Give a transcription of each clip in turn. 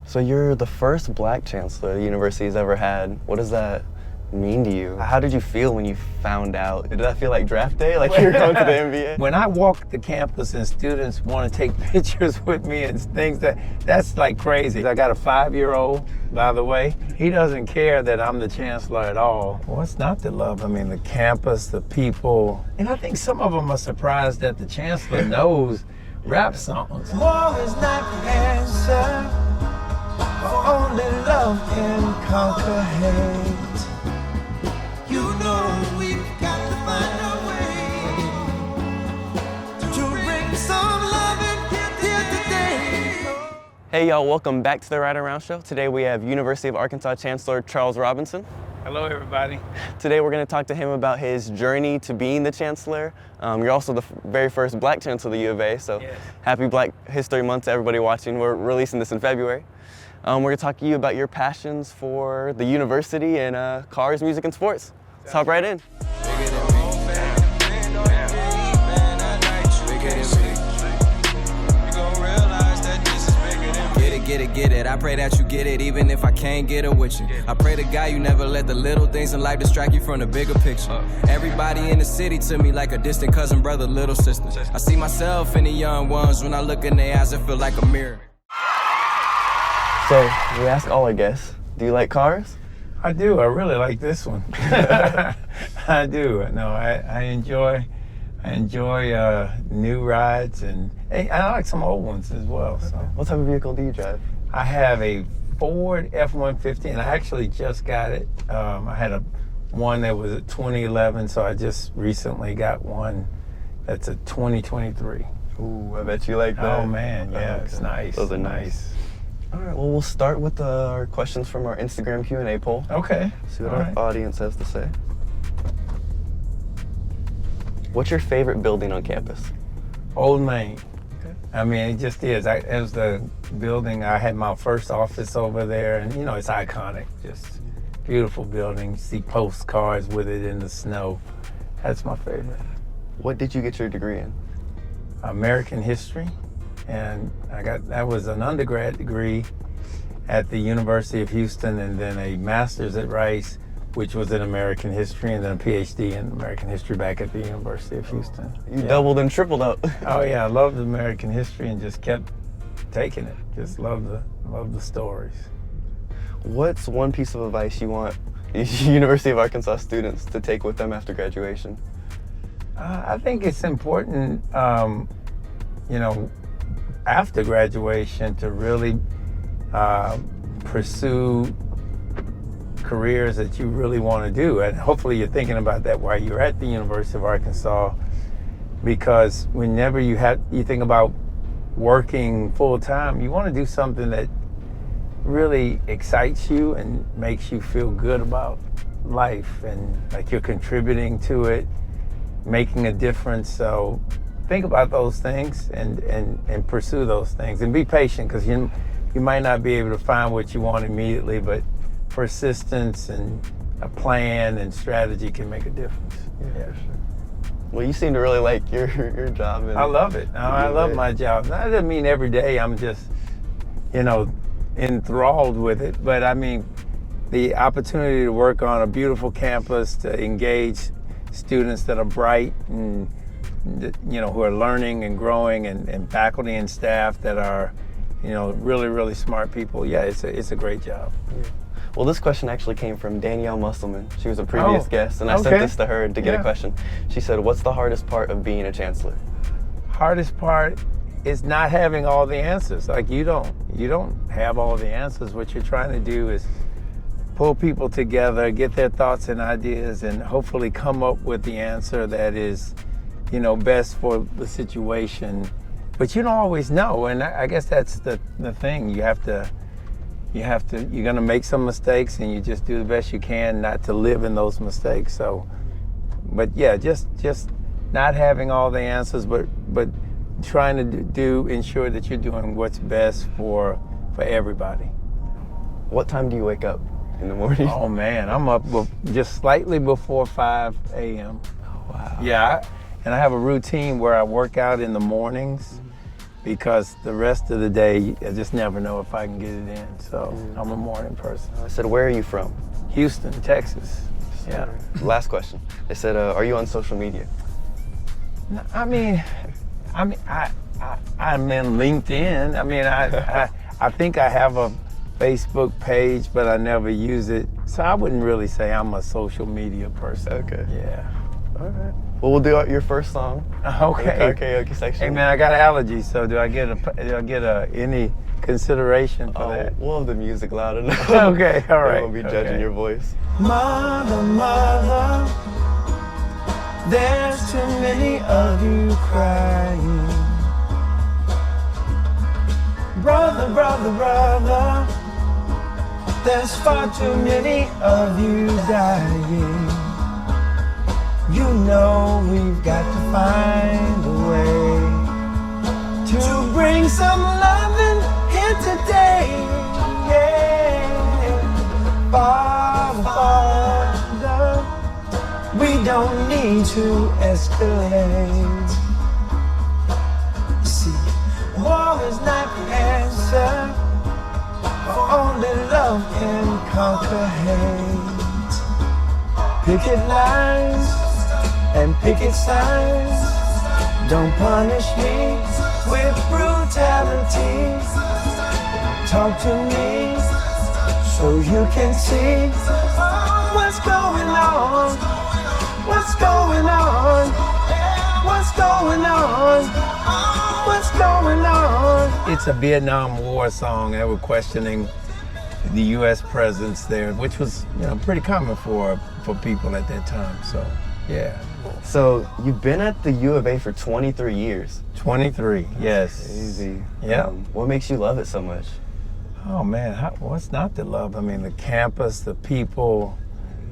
So you're the first black chancellor the university's ever had. What does that mean to you? How did you feel when you found out? Did that feel like draft day, like you were going to the NBA? When I walk the campus and students want to take pictures with me and things, that's like crazy. I got a 5-year-old, by the way. He doesn't care that I'm the chancellor at all. What's not to love? I mean, the campus, the people, and I think some of them are surprised that the chancellor knows rap songs. War is not the answer, only love can conquer hate. You know we've got to find a way to bring some love in here today. Hey y'all, welcome back to the Right Around Show. Today we have University of Arkansas Chancellor Charles Robinson. Hello everybody. Today we're going to talk to him about his journey to being the chancellor. You're also the very first black chancellor of the U of A, so yes. Happy Black History Month to everybody watching. We're releasing this in February. We're going to talk to you about your passions for the university and cars, music, and sports. Let's hop right in. Get it. I pray that you get it, even if I can't get it with you. I pray to God you never let the little things in life distract you from the bigger picture. Everybody in the city to me like a distant cousin, brother, little sister. I see myself in the young ones. When I look in their eyes, it feel like a mirror. So, we ask all our guests, do you like cars? I do. I really like this one. I do. No, I enjoy new rides, and I like some old ones as well. So. What type of vehicle do you drive? I have a Ford F-150, and I actually just got it. I had one that was a 2011, so I just recently got one that's a 2023. Ooh, I bet you like that. Oh man, yeah, okay. It's nice. Those are nice. All right, well, we'll start with our questions from our Instagram Q&A poll. Okay. See what our audience has to say. What's your favorite building on campus? Old Main. Okay. I mean, it just is. It was the building, I had my first office over there, and you know, it's iconic. Just beautiful building. See postcards with it in the snow. That's my favorite. What did you get your degree in? American history. And that was an undergrad degree at the University of Houston, and then a master's at Rice, which was in American history, and then a PhD in American history back at the University of Houston. You doubled and tripled up. Oh yeah, I loved American history and just kept taking it. Just loved the stories. What's one piece of advice you want University of Arkansas students to take with them after graduation? I think it's important, after graduation to really pursue careers that you really want to do. And hopefully you're thinking about that while you're at the University of Arkansas, because whenever you think about working full time, you want to do something that really excites you and makes you feel good about life, and like you're contributing to it, making a difference. So think about those things and pursue those things, and be patient, because you might not be able to find what you want immediately, but persistence and a plan and strategy can make a difference. Yeah, for sure. Well, you seem to really like your job. I love it. I love my job. That doesn't mean every day I'm just, enthralled with it, but I mean, the opportunity to work on a beautiful campus, to engage students that are bright and who are learning and growing, and faculty and staff that are, really, really smart people. Yeah, it's a great job. Yeah. Well, this question actually came from Danielle Musselman. She was a previous guest, and I sent this to her to get a question. She said, what's the hardest part of being a chancellor? Hardest part is not having all the answers. Like, you don't have all the answers. What you're trying to do is pull people together, get their thoughts and ideas, and hopefully come up with the answer that is best for the situation. But you don't always know, and I guess that's the thing. You're gonna make some mistakes, and you just do the best you can not to live in those mistakes. So, but yeah, just not having all the answers, but trying to ensure that you're doing what's best for everybody. What time do you wake up in the morning? Oh man, I'm up just slightly before 5 a.m. Oh, wow. Yeah. And I have a routine where I work out in the mornings, because the rest of the day, I just never know if I can get it in. So I'm a morning person. I said, where are you from? Houston, Texas. Yeah. Last question. They said, are you on social media? No, I'm in LinkedIn. I think I have a Facebook page, but I never use it. So I wouldn't really say I'm a social media person. Okay. Yeah. All right. Well, we'll do your first song. Okay. In the karaoke section. Hey man, I got allergies, so do I get any consideration for that? We'll have the music loud enough. Okay, all right. They won't be judging your voice. Mother, mother, there's too many of you crying. Brother, brother, brother, there's far too many of you dying. You know we've got to find a way to bring some loving here today. Yeah. Father, Father, we don't need to escalate. See, war is not the answer, for only love can conquer hate. Picket lines and picket signs don't punish me with brutality. Talk to me so you can see what's going on. What's going on? What's going on? What's going on? It's a Vietnam War song, and we're questioning the U.S. presence there, which was pretty common for people at that time. So, yeah. So you've been at the U of A for 23 years. 23, yes. Crazy. Yeah. What makes you love it so much? Oh man, what's not to love? I mean, the campus, the people.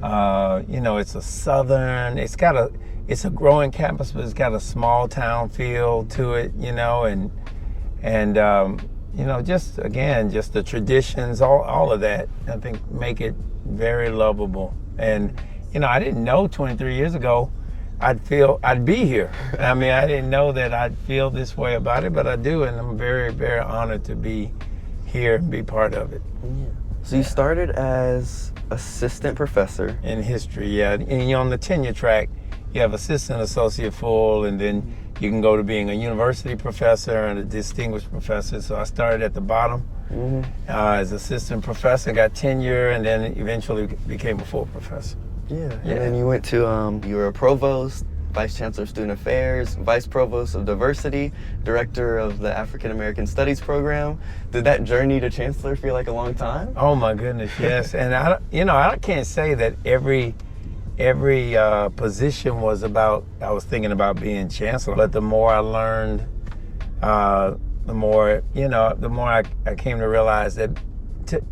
It's a southern. It's a growing campus, but it's got a small town feel to it. Just the traditions, all of that, I think make it very lovable. And I didn't know 23 years ago I'd be here. I mean, I didn't know that I'd feel this way about it, but I do, and I'm very, very honored to be here and be part of it. Yeah. So you started as assistant professor in history, yeah. And on the tenure track, you have assistant, associate, full, and then you can go to being a university professor and a distinguished professor. So I started at the bottom as assistant professor, got tenure, and then eventually became a full professor. Yeah. And then you went to, you were a provost, vice chancellor of student affairs, vice provost of diversity, director of the African American Studies program. Did that journey to chancellor feel like a long time? Oh my goodness, yes. And I can't say that every position was about, I was thinking about being chancellor, but the more I learned, the more I came to realize that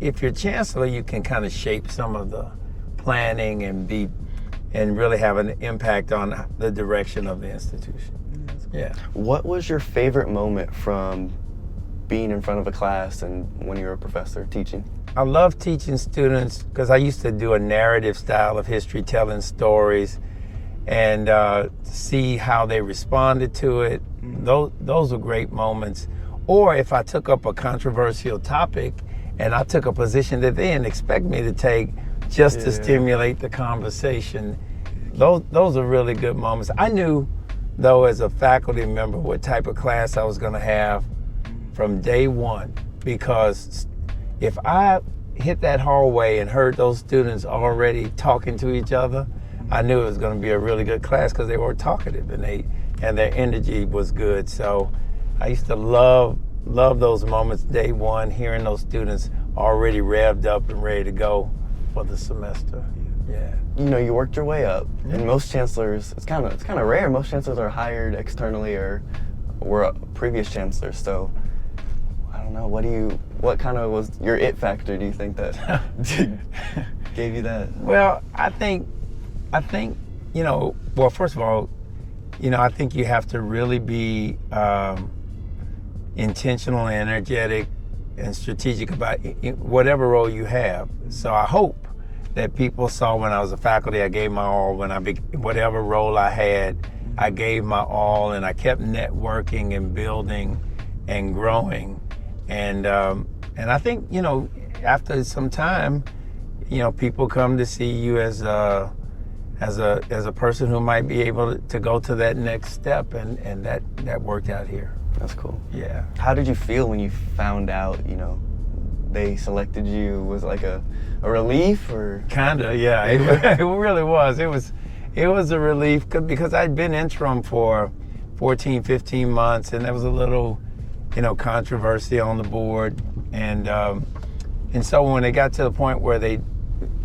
if you're chancellor, you can kind of shape some of the planning and really have an impact on the direction of the institution. Yeah. What was your favorite moment from being in front of a class and when you were a professor teaching? I love teaching students because I used to do a narrative style of history, telling stories, and see how they responded to it. Those were great moments. Or if I took up a controversial topic and I took a position that they didn't expect me to take, just to stimulate the conversation. Those are really good moments. I knew, though, as a faculty member, what type of class I was going to have from day one, because if I hit that hallway and heard those students already talking to each other, I knew it was going to be a really good class because they were talkative and their energy was good. So I used to love those moments, day one, hearing those students already revved up and ready to go for the semester. Yeah. You worked your way up, and most chancellors, it's kind of rare. Most chancellors are hired externally or were previous chancellors. So I don't know. What kind of was your it factor? Do you think that gave you that? Well, I think first of all, I think you have to really be intentional and energetic and strategic about whatever role you have. So I hope that people saw when I was a faculty, I gave my all. When whatever role I had, I gave my all, and I kept networking and building and growing. And I think, after some time, people come to see you as a person who might be able to go to that next step, and that worked out here. That's cool. Yeah. How did you feel when you found out, they selected you? Was it like a relief or? Kinda, yeah. It really was. It was a relief because I'd been interim for 14, 15 months, and there was a little, controversy on the board, and so when it got to the point where they,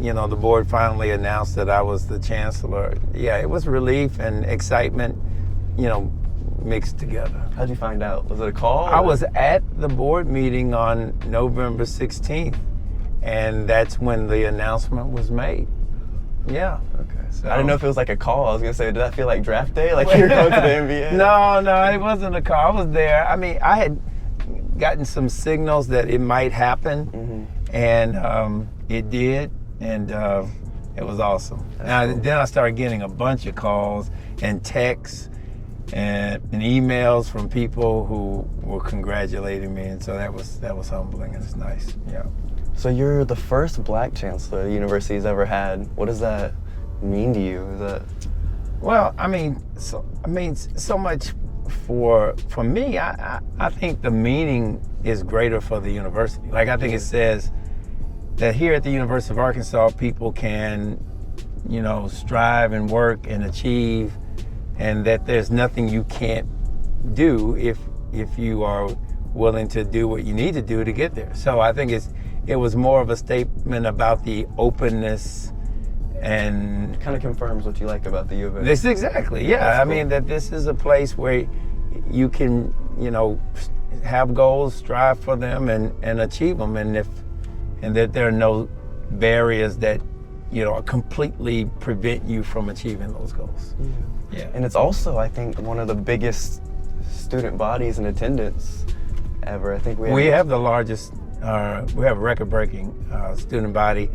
the board finally announced that I was the chancellor, yeah, it was relief and excitement, mixed together. How'd you find out? Was it a call? I was at the board meeting on November 16th, and that's when the announcement was made. Yeah. Okay. So, I didn't know if it was like a call. I was gonna say, did that feel like draft day? Like you're going to the NBA? No, it wasn't a call. I was there. I mean, I had gotten some signals that it might happen, and it did, and it was awesome. Then I started getting a bunch of calls and texts and emails from people who were congratulating me, and so that was humbling, and it's nice. Yeah. So you're the first black chancellor the university's ever had. What does that mean to you? Is that? Well, so much for me. I think the meaning is greater for the university. Like, I think it says that here at the University of Arkansas, people can, strive and work and achieve, and that there's nothing you can't do if you are willing to do what you need to do to get there. So I think it was more of a statement about the openness, and kind of confirms what you like about the U of A. This exactly, yeah. That's I mean, that this is a place where you can, have goals, strive for them, and achieve them, and that there are no barriers that completely prevent you from achieving those goals. Yeah. And it's also, I think, one of the biggest student bodies in attendance ever. I think we have the largest. We have a record-breaking student body.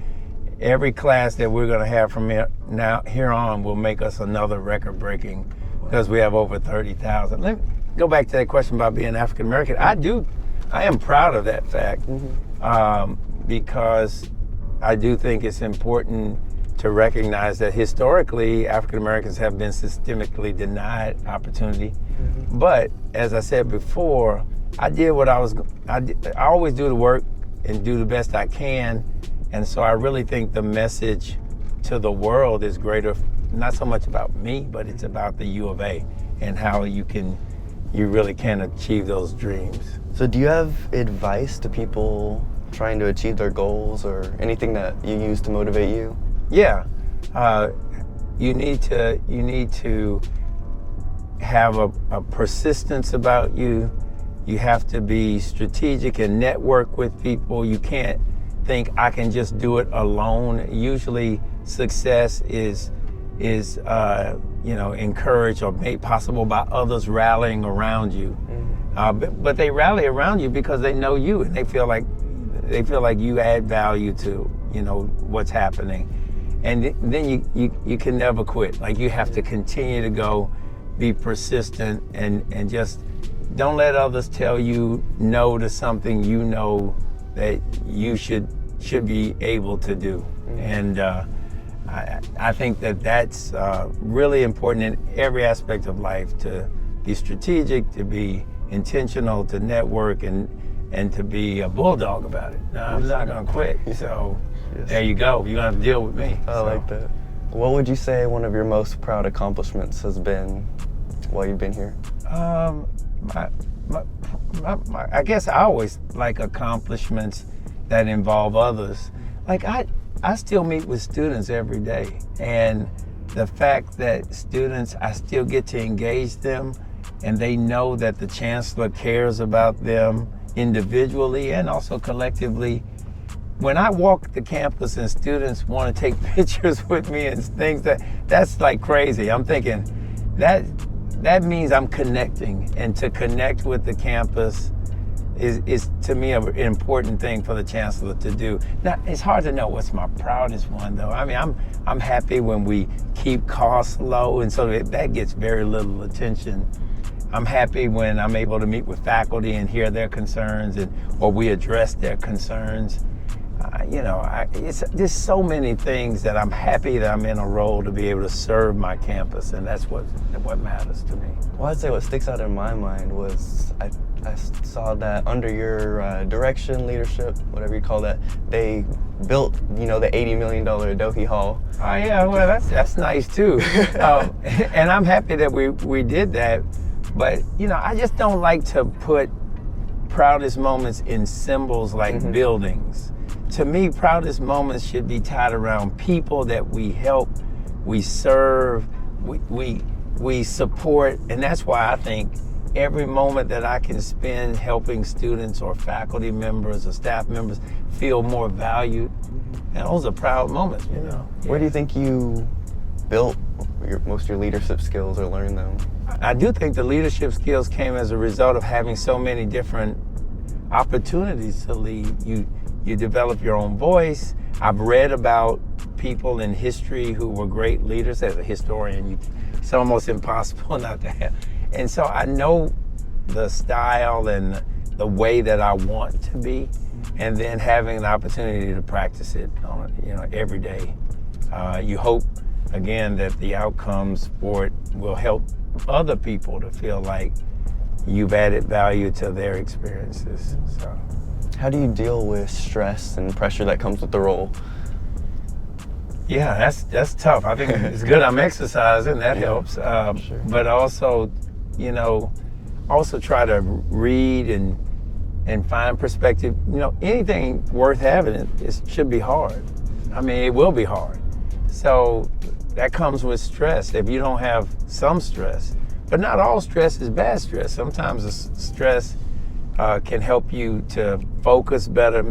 Every class that we're going to have from here on will make us another record-breaking, because we have over 30,000. Let me go back to that question about being African American. I am proud of that fact, because I do think it's important to recognize that historically African Americans have been systemically denied opportunity. But as I said before, I did what I always do the work and do the best I can. And so I really think the message to the world is greater, not so much about me, but it's about the U of A and how you really can achieve those dreams. So do you have advice to people trying to achieve their goals, or anything that you use to motivate you? Yeah, you need to have a persistence about you. You have to be strategic and network with people. You can't think I can just do it alone. Usually success is encouraged or made possible by others rallying around you. But they rally around you because they know you, and they feel like you add value to what's happening. And then you can never quit. Like, you have to continue to go, be persistent, and just don't let others tell you no to something that you should be able to do. And I think that's really important in every aspect of life, to be strategic, to be intentional, to network, and to be a bulldog about it. No, I'm not gonna quit. So there you go. You're gonna have to deal with me. I like that. What would you say one of your most proud accomplishments has been while you've been here? I guess I always like accomplishments that involve others. Like, I still meet with students every day, and the fact that I still get to engage them, and they know that the chancellor cares about them individually and also collectively. When I walk the campus and students want to take pictures with me and things, that's like crazy. I'm thinking that means I'm connecting, and to connect with the campus is to me an important thing for the chancellor to do. Now, it's hard to know what's my proudest one, though. I mean, I'm happy when we keep costs low, and so that gets very little attention. I'm happy when I'm able to meet with faculty and hear their concerns, or we address their concerns. It's just so many things that I'm happy that I'm in a role to be able to serve my campus, and that's what matters to me. Well, I'd say what sticks out in my mind was I saw that under your direction, leadership, whatever you call that, they built, the $80 million Adobe Hall. Oh yeah, well that's nice too, and I'm happy that we did that. But I just don't like to put proudest moments in symbols like buildings. To me, proudest moments should be tied around people that we help, we serve, we support, and that's why I think every moment that I can spend helping students or faculty members or staff members feel more valued, and those are proud moments, Where do you think you built most of your leadership skills or learned them? I do think the leadership skills came as a result of having so many different opportunities to lead. You develop your own voice. I've read about people in history who were great leaders. As a historian, it's almost impossible not to have. And so I know the style and the way that I want to be, and then having an opportunity to practice it every day. You hope, again, that the outcomes for it will help other people to feel like you've added value to their experiences. So, how do you deal with stress and pressure that comes with the role? Yeah, that's tough. I think it's good I'm exercising. That helps. Sure. But also, also try to read and find perspective. Anything worth having it should be hard. I mean, it will be hard. So that comes with stress. If you don't have some stress, but not all stress is bad stress. Sometimes the stress can help you to focus better,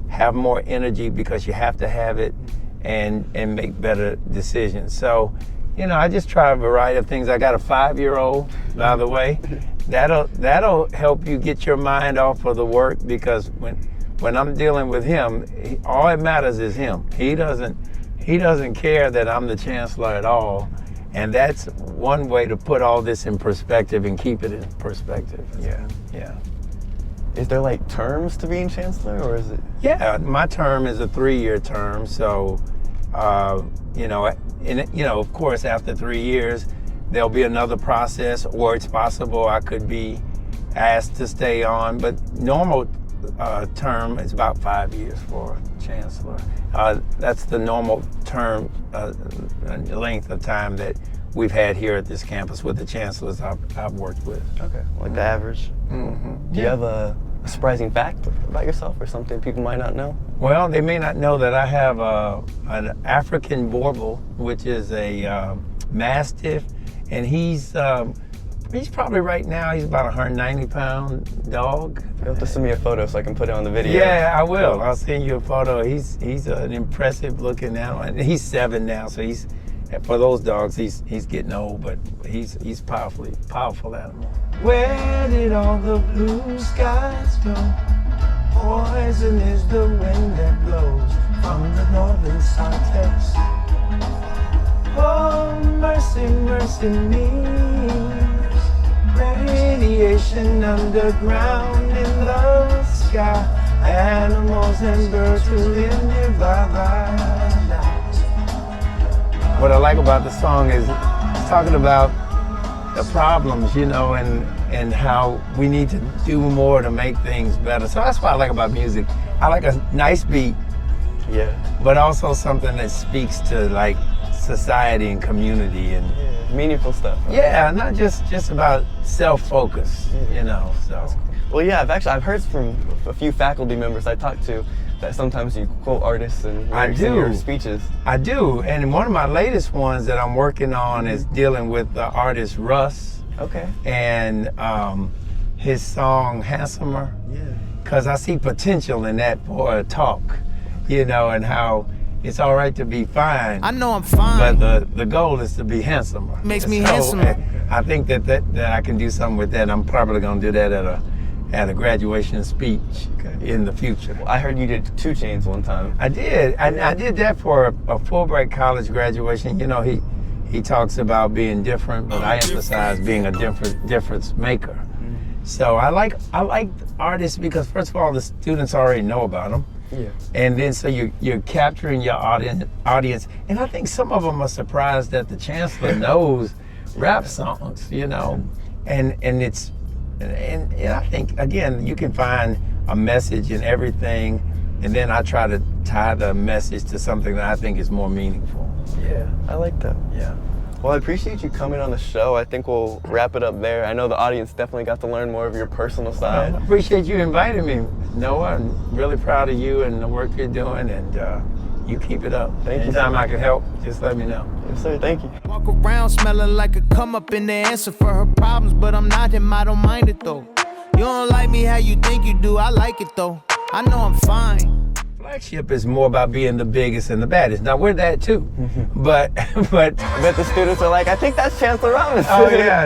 have more energy because you have to have it, and make better decisions. So, I just try a variety of things. I got a 5-year-old, by the way. That'll help you get your mind off of the work, because when I'm dealing with him, all that matters is him. He doesn't care that I'm the chancellor at all. And that's one way to put all this in perspective and keep it in perspective. Yeah. Is there terms to being chancellor, or is it? Yeah, my term is a 3-year term. So, of course, after 3 years, there'll be another process, or it's possible I could be asked to stay on. But normal term is about 5 years for chancellor. That's the normal term length of time that we've had here at this campus with the chancellors I've worked with. Okay, the average. Mm-hmm. Do you have a surprising fact about yourself, or something people might not know? Well, they may not know that I have an African Borbal, which is a Mastiff, and he's probably right now, he's about a 190-pound dog. You'll have to send me a photo so I can put it on the video. Yeah, I will. I'll send you a photo. He's an impressive looking animal. And he's 7 now, so for those dogs, he's getting old, but he's powerful animal. Where did all the blue skies go? Poison is the wind that blows from the northern Sartex. Oh, mercy, mercy me. Radiation underground in the sky. Animals and birds who live nearby. What I like about the song is it's talking about the problems, and how we need to do more to make things better. So that's what I like about music. I like a nice beat, but also something that speaks to society and community and meaningful stuff. Right? Yeah, not just about self-focus, So. Well, yeah, I've heard from a few faculty members I talked to that sometimes you quote artists and in your speeches. I do, and one of my latest ones that I'm working on is dealing with the artist Russ. Okay. And his song "Handsomer." Yeah. Because I see potential in that for a talk, and how it's all right to be fine. I know I'm fine, but the goal is to be handsomer. Makes me handsomer. I think that I can do something with that. I'm probably gonna do that at a graduation speech in the future. I heard you did 2 Chainz one time. I did. I did that for a Fulbright College graduation. he talks about being different, but I emphasize being a difference maker. So I like artists because first of all, the students already know about them. Yeah. And then so you're capturing your audience. And I think some of them are surprised that the Chancellor knows rap songs, you know. And I think, again, you can find a message in everything. And then I try to tie the message to something that I think is more meaningful. Yeah, I like that. Yeah. Well, I appreciate you coming on the show. I think we'll wrap it up there. I know the audience definitely got to learn more of your personal side. I appreciate you inviting me, Noah. I'm really proud of you and the work you're doing, and you keep it up. Thank you. Anytime I can help, just let me know. Yes, sir. Thank you. Walk around smelling like a come up in the answer for her problems, but I'm not him, I don't mind it though. You don't like me how you think you do, I like it though. I know I'm fine. Flagship is more about being the biggest and the baddest. Now we're that too, but I bet the students are like, I think that's Chancellor Robinson. oh yeah.